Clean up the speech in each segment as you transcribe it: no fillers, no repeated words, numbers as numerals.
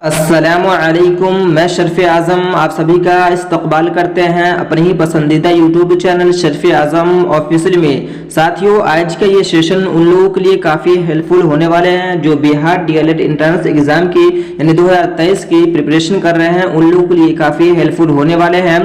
अस्सलामुअलैकुम, मैं शर्फ आज़म आप सभी का इस्तकबाल करते हैं अपने ही पसंदीदा यूट्यूब चैनल शर्फ आज़म ऑफिशियल में। साथियों, आज का ये सेशन उन लोगों के लिए काफ़ी हेल्पफुल होने वाले हैं जो बिहार डीएलएड एंट्रेंस एग्ज़ाम की यानी 2023 की प्रिपरेशन कर रहे हैं। उन लोगों के लिए काफ़ी हेल्पफुल होने वाले हैं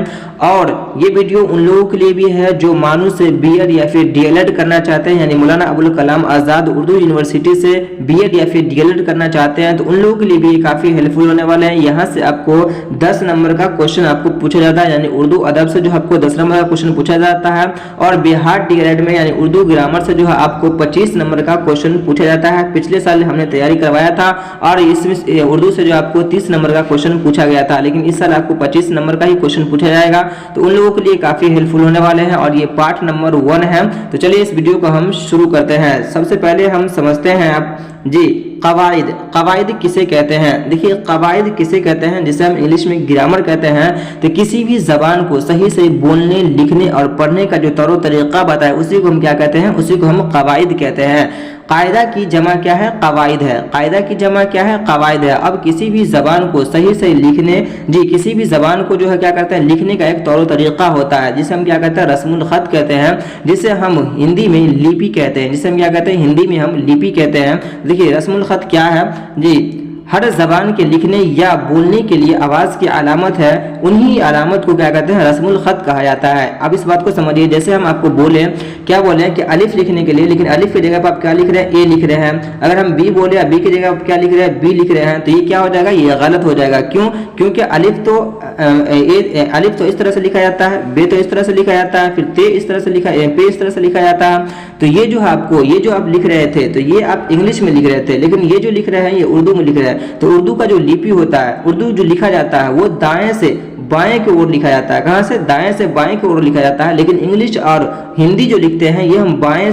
और ये वीडियो उन लोगों के लिए भी है जो मानू से बीएड या फिर डीएलएड करना चाहते हैं, यानी मौलाना अबुल कलाम आज़ाद उर्दू यूनिवर्सिटी से बीएड या फिर डीएलएड करना चाहते हैं, तो उन लोगों के लिए भी काफ़ी हेल्पफुल होने वाले हैं। यहाँ से आपको 10 नंबर का क्वेश्चन आपको पूछा जाता है, यानी उर्दू अदब से जो आपको 10 नंबर का क्वेश्चन पूछा जाता है और बिहार डीएलएड में यानी उर्दू ग्रामर से जो है आपको 25 नंबर का क्वेश्चन पूछा जाता है। पिछले साल हमने तैयारी करवाया था और इसमें उर्दू से जो आपको 30 नंबर का क्वेश्चन पूछा गया था, लेकिन इस साल आपको 25 नंबर का ही क्वेश्चन पूछा जाएगा, तो उन लोगों के लिए काफी हेल्पफुल होने वाले हैं और ये पार्ट नंबर 1 है। तो चलिए इस वीडियो को हम शुरू करते हैं। सबसे पहले हम समझते हैं आप जी कवाइद। कवाइद किसे कहते हैं? देखिए, कवाइद किसे कहते हैं, जिसे हम इंग्लिश में ग्रामर कहते हैं। तो किसी भी जबान को सही से बोलने, लिखने और पढ़ने का जो तौर तरीका बताए उसी को हम क्या कहते हैं? उसी को हम कवाइद कहते हैं। कायदा की जमा क्या है? कवाइद है। कायदा की जमा क्या है? कवाइद है। अब किसी भी जबान को सही से लिखने किसी भी जबान को जो है क्या करते हैं, लिखने का एक तौर तरीका होता है जिसे हम क्या कहते हैं? रस्मुल खत कहते हैं, जिसे हम हिंदी में लिपि कहते हैं। जिसे हम क्या कहते हैं? हिंदी में हम लिपि कहते हैं। देखिए, रस्मुल खत क्या है जी? हर जबान के लिखने या बोलने के लिए आवाज़ की अलामत है, उन्हीं अलामत को क्या कहते हैं? रस्मुल खत कहा जाता है। अब इस बात को समझिए, जैसे हम आपको बोले क्या बोले कि अलिफ लिखने के लिए, लेकिन अलिफ की जगह पर आप क्या लिख रहे हैं? ए लिख रहे हैं। अगर हम बी बोले, बी की जगह आप क्या लिख रहे हैं? बी लिख रहे हैं, तो ये क्या हो जाएगा? ये गलत हो जाएगा। क्यों? क्योंकि अलिफ तो इस तरह से लिखा जाता है, बे तो इस तरह से लिखा जाता है, फिर ते इस तरह से लिखा, पे इस तरह से लिखा जाता है। तो ये जो आप लिख रहे थे, तो ये आप इंग्लिश में लिख रहे थे, लेकिन ये जो लिख रहे हैं ये उर्दू में लिख रहे हैं। तो उर्दू का जो लिपि होता है, उर्दू जो लिखा जाता है वो दाएं से बाएं की ओर लिखा जाता है। कहां से? दाएं से बाएं की ओर लिखा जाता है। लेकिन इंग्लिश और हिंदी जो लिखते हैं ये हम बाएं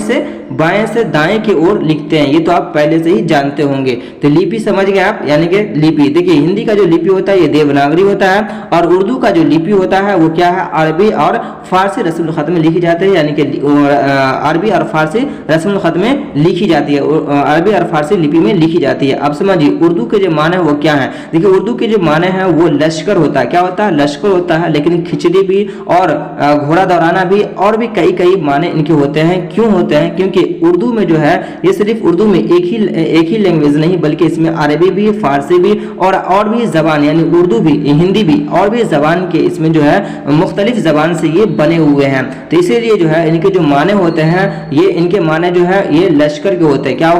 से दाएं की ओर लिखते हैं। ये तो आप पहले से ही जानते होंगे। तो लिपि समझ गए आप, यानी कि लिपि। देखिए, हिंदी का जो लिपि होता है ये देवनागरी होता है और उर्दू का जो लिपि होता है वो क्या है? अरबी और फारसी रस्मुल खत में लिखी जाती है, यानी कि अरबी और फारसी रस्मुल खत में लिखी जाती है, अरबी और फारसी लिपि में लिखी जाती है। अब समझिए उर्दू के जो माने वो क्या है। देखिए, उर्दू के जो माने हैं वो लश्कर होता है। क्या होता है? लश्कर होता है। लेकिन खिचड़ी भी और घोड़ा दौड़ाना भी और भी कई माने इनके होते हैं। क्यों होते हैं? क्योंकि उर्दू में जो है ये सिर्फ उर्दू में एक ही लैंग्वेज नहीं, बल्कि इसमें अरबी भी, फारसी भी और भी जबान, यानी उर्दू भी, हिंदी भी और भी जबान के इसमें जो है मुख्तलिफ जबान से ये बने हुए हैं। तो इसीलिए जो है इनके जो माने होते हैं ये इनके माने जो है ये लश्कर के होते हैं। क्या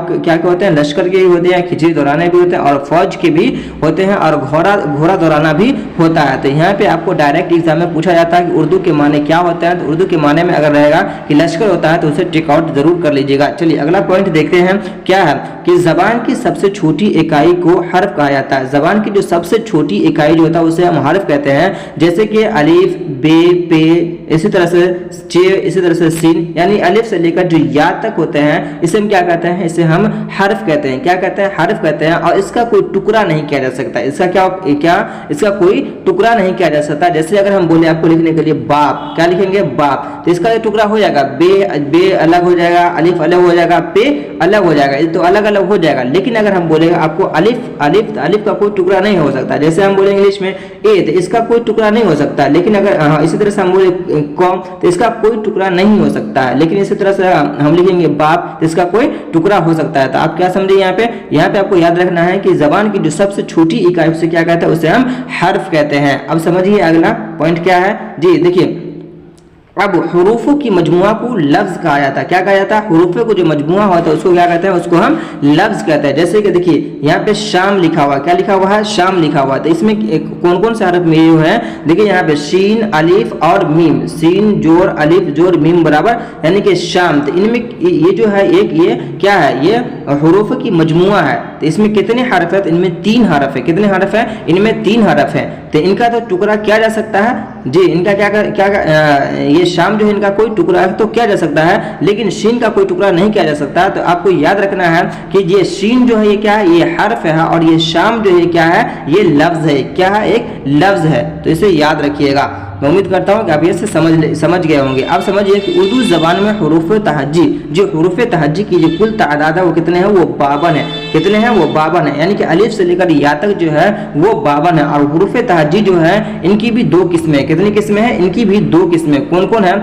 होते हैं? लश्कर के होते हैं, खिचड़ी दौड़ाने भी होते हैं और फौज के भी होते हैं और घोड़ा दौड़ाना भी होता है। तो यहाँ पे आपको डायरेक्ट एग्जाम में पूछा जाता है कि उर्दू के माने क्या होते हैं। तो उर्दू के माने में अगर रहेगा कि लश्कर होता है तो उसे टिक आउट जरूर कर लीजिएगा। चलिए अगला पॉइंट देखते हैं। क्या है कि जबान की सबसे छोटी इकाई को हर्फ कहा जाता है। जबान की जो सबसे छोटी इकाई जो होता है उसे हम हर्फ कहते हैं, जैसे कि अलिफ, बे, पे, इसी तरह से चे, इसी तरह से सीन, यानी अलिफ से लेकर जो या तक होते हैं इसे हम क्या कहते हैं? इसे हम हर्फ कहते हैं। क्या कहते हैं? हर्फ कहते हैं। और इसका कोई टुकड़ा नहीं किया जा सकता। इसका कोई टुकड़ा नहीं किया जा सकता। जैसे अगर हम बोले आपको लिखने के लिए बाप, क्या लिखेंगे? बाप, तो इसका टुकड़ा हो जाएगा, बे अलग हो जाएगा, अलिफ अलग हो जाएगा, पे अलग हो जाएगा, तो अलग अलग हो जाएगा। लेकिन अगर हम बोलेगा आपको अलिफ का कोई टुकड़ा नहीं हो सकता। जैसे हम बोले इंग्लिश में ए, तो इसका कोई टुकड़ा नहीं हो सकता। लेकिन अगर इसी तरह से हम बोले कॉम, तो इसका कोई टुकड़ा नहीं हो सकता है। लेकिन इसी तरह से हम लिखेंगे बाप, तो इसका कोई टुकड़ा हो सकता है। तो आप क्या समझे यहाँ पे आपको याद रखना है कि जबान की जो सबसे छोटी इकाई उसे क्या कहते हैं? उसे हम हर्फ कहते हैं। अब समझिए अगला पॉइंट क्या है जी। देखिए, अब हुरूफों की मजमुआ को लफ्ज कहा जाता है। क्या कहा जाता है? हुरूफों को जो मजमुआ होता है उसको क्या कहते हैं? उसको हम लफ्ज कहते हैं। जैसे कि देखिए यहाँ पे शाम लिखा हुआ, क्या लिखा हुआ है? शाम लिखा हुआ। तो इसमें कौन कौन से हरफ में जो है? देखिए यहाँ पे शीन, अलिफ और मीम, शीन जोर अलिफ जोर मीम बराबर, यानी कि शाम। तो इनमें ये जो है ये क्या है? ये हुरूफ की मजमुआ है। तो इसमें कितने हरफ है? इनमें 3 हरफ है। कितने हरफ है? इनमें 3 हरफ है। तो इनका तो टुकड़ा किया जा सकता है जी। इनका ये शाम जो है इनका कोई टुकड़ा है तो किया जा सकता है, लेकिन शीन का कोई टुकड़ा नहीं किया जा सकता। तो आपको याद रखना है कि ये शीन जो है ये क्या है? ये हर्फ है और ये शाम जो है क्या है? ये लफ्ज है। क्या है? एक लफ्ज है। तो इसे याद रखिएगा। मैं उम्मीद करता हूँ कि आप ये से समझ गए होंगे। अब समझिए कि उर्दू ज़बान में हुरूफ तहज्जी, जो हुरूफ तहज्जी की जो कुल तादाद है वो कितने हैं, वो 52 है। कितने हैं, वो 52 है, यानी कि अलिफ से लेकर या तक जो है वो 52 है। और हुरूफ तहज्जी जो है इनकी भी 2 किस्में, कितनी किस्में हैं, इनकी भी 2 किस्में। कौन कौन है,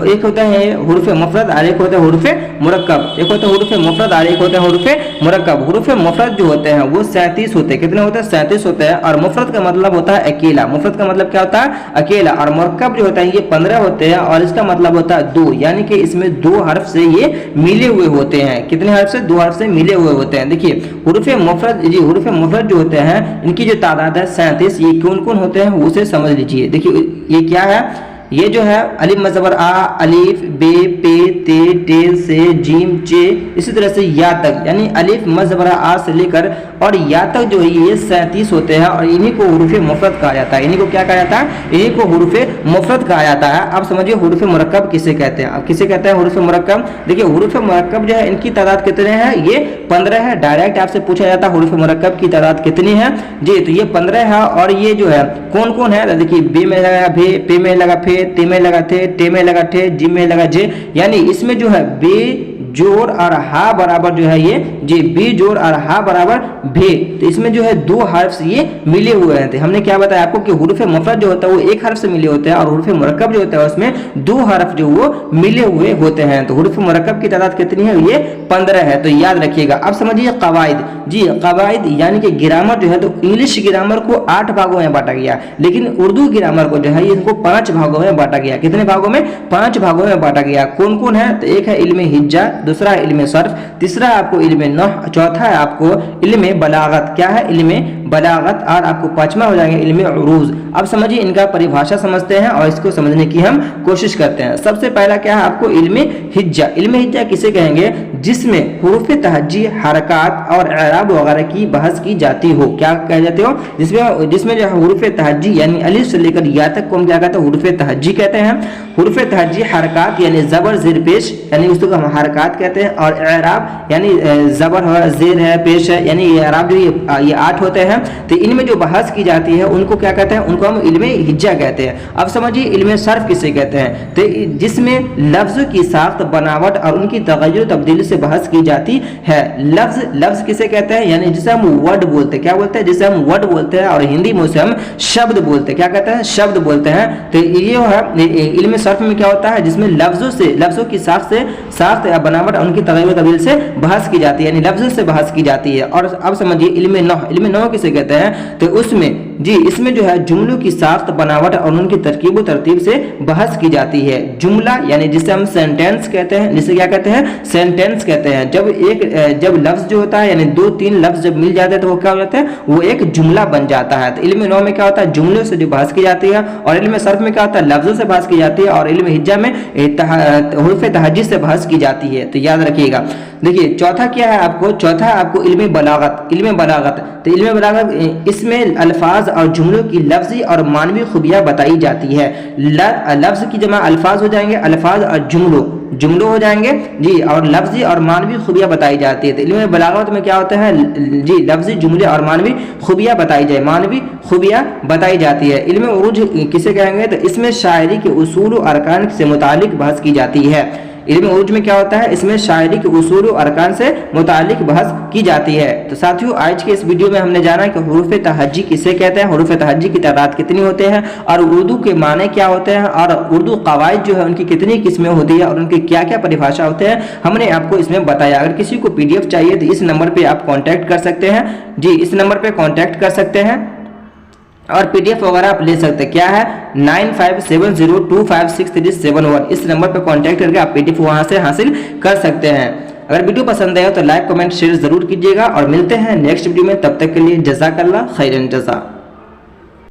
एक होता है हुरूफ मुफरद और एक होता है हुरूफ मुरक्कब। एक होता है हुरूफ मुफरद और एक होता है हुरूफ मुरक्कब। हुरूफ मुफरद जो होते हैं वो 37 होते हैं। कितने होते हैं, 37 होते हैं। और मुफरद का मतलब होता है अकेला, मुफरद का मतलब क्या होता है, अकेला। और मुरक्कब जो होता है ये 15 होते हैं और इसका मतलब होता है 2, यानी कि इसमें 2 हर्फ से ये मिले हुए होते हैं। कितने हर्फ से, 2 हर्फ से मिले हुए होते हैं। देखिए हुरूफ मुफरद, जी हुरूफ मुफरद जो होते हैं इनकी जो तादाद है 37, ये कौन कौन होते हैं उसे समझ लीजिए। देखिए ये क्या है, ये जो है अलिफ मज़बर आ, अलिफ, बे, पे, ते, टे, से, जीम, चे, इसी तरह से या तक, यानी अलिफ मज़बर आ से लेकर और या तक जो है ये 37 होते हैं और इन्हीं को हुरूफ मुफरद कहा जाता है। इन्हीं को क्या कहा जाता है, इन्हीं को हुरूफ मुफरद कहा जाता है। अब समझिए हुरूफ मुरक्कब किसे कहते हैं। अब किसे कहते हैं हुरूफ मुरक्कब, देखिए हुरूफ मुरक्कब जो है इनकी तादाद कितने हैं, ये 15 है। डायरेक्ट आपसे पूछा जाता है हुरूफ मुरक्कब की तादाद कितनी है जी, तो ये 15 है। और ये जो है कौन कौन है, देखिए बे में लगा भे, पे में लगा फे, ते में लगा थे, टे में लगा ठे, जिम में लगा जे, यानी इसमें जो है बे जोर और हा बराबर जो है ये जे, बी जोर और हा बराबर भे, तो इसमें जो है 2 हर्फ ये मिले हुए हैं। तो हमने क्या बताया आपको कि हुरूफ मुफरद जो होता है वो 1 हर्फ से मिले होते हैं और हुरूफ मुरक्कब जो होता है उसमें 2 हर्फ जो वो मिले हुए होते हैं। तो हुरूफ मुरक्कब की तादाद कितनी है, ये 15 है, तो याद रखिएगा। अब समझिए कवायद, जी कवायद यानी कि ग्रामर जो है, तो इंग्लिश ग्रामर को 8 भागों में बांटा गया, लेकिन उर्दू ग्रामर को जो है इनको 5 भागों में बांटा गया। कितने भागों में, 5 भागों में बांटा गया। कौन कौन है, तो एक है इल्म हिज्जा, दूसरा है इल्म सर्फ, तीसरा आपको इल्म नहव, चौथा है आपको इल्म बलागत। क्या है, इल्म बलागत। और आपको 5वां हो जाएगा इल्म उरूज। अब समझिए इनका परिभाषा समझते हैं और इसको समझने की हम कोशिश करते हैं। सबसे पहला क्या है आपको इल्म हिज्जा। इल्म हिज्जा किसे कहेंगे, जिसमें हुरूफ तहज्जी, हरकत और एराब वगैरह की बहस की जाती हो। क्या कह जाते हो, जिसमें जो हुरूफ तहज्जी यानी अलिफ से लेकर या तक को हम क्या कहते हैं, हुरूफ तहज्जी कहते हैं। हुरूफ तहज्जी हरकत यानी जबर जेर पेश, यानी उसको हम हरकत कहते हैं। और एराब यानी जबर है, जेर है, पेश है, यानी एराब जो ये 8 होते हैं। तो इनमें जो बहस की जाती है उनको क्या कहते हैं, उनको हम इल्म हिज्जा कहते हैं। अब समझिए इल्म सर्फ किसे कहते हैं, तो जिसमें लफ्ज़ की साख्त, बनावट और उनकी तगय्युर तब्दीली से बहस की जाती है। लफ्ज़ किसे कहते हैं, यानी जिसे हम वर्ड बोलते हैं। क्या बोलते हैं, जिसे हम वर्ड बोलते हैं और हिंदी में उसे हम शब्द बोलते हैं। क्या कहते हैं, शब्द बोलते हैं। तो ये है इल्म सर्फ में क्या होता है, जिसमें लफ्ज़ों की साख्त या बनावट और उनकी तगय्युर तब्दील से बहस की जाती है, यानी लफ्ज़ों से बहस की जाती है। और अब समझिए इल्म नहव किसे कहते हैं, तो उसमें जी इसमें जो है जुमलों की साख्त, बनावट और उनकी तरकीब तरतीब से बहस की जाती है। जुमला यानी जिसे हम सेंटेंस कहते हैं, जिसे क्या कहते हैं, सेंटेंस कहते हैं। जब लफ्ज जो होता है यानी 2-3 लफ्ज जब मिल जाते हैं तो वो क्या हो जाता है, वो एक जुमला बन जाता है। तो इल्म नहव में क्या होता है, जुमलों से जो बहस की जाती है। और इल्म सर्फ में क्या होता है, लफ्जों से बहस की जाती है। और इल्म हिज्जा में हुरूफ तहज्जी से बहस की जाती है। तो याद रखिएगा। देखिए चौथा क्या है आपको, चौथा है आपको इल्म बलागत। इल्म बलागत, तो इल्म बलागत इसमें अल्फाज और जुमलों की लफ्जी और मानवी खूबियां बताई जाती है। लफ्ज की जमा अल्फाज हो जाएंगे, अल्फाज और जुमलों हो जाएंगे जी, और लफ्जी और मानवी खूबियां बताई जाती है। तो इल्म बलागत में क्या होता है जी, लफ्जी, जुमले और मानवी खूबियां बताई जाए, मानवी खूबियां बताई जाती है। इल्म उरूज किसे कहेंगे, तो इसमें शायरी के उसूल और अरकान से मुतालिक बहस की जाती है। इल्म उरूज में क्या होता है, इसमें शायरी के उसूल और अरकान से मुतालिक बहस की जाती है। तो साथियों आज के इस वीडियो में हमने जाना कि हुरूफ तहज्जी किसे कहते हैं, हुरूफ तहज्जी की तादाद कितनी होते हैं और उर्दू के माने क्या होते हैं, और उर्दू कवायद जो है उनकी कितनी किस्में होती है और उनकी क्या क्या परिभाषा होते हैं, हमने आपको इसमें बताया। अगर किसी को PDF चाहिए तो इस नंबर पर आप कॉन्टैक्ट कर सकते हैं जी, इस नंबर पर कॉन्टैक्ट कर सकते हैं और PDF वगैरह आप ले सकते हैं। क्या है 9570256371, इस नंबर पर कांटेक्ट करके आप PDF वहां से हासिल कर सकते हैं। अगर वीडियो पसंद आया तो लाइक, कमेंट, शेयर जरूर कीजिएगा और मिलते हैं नेक्स्ट वीडियो में। तब तक के लिए जज़ाकल्लाह खैरन जज़ा।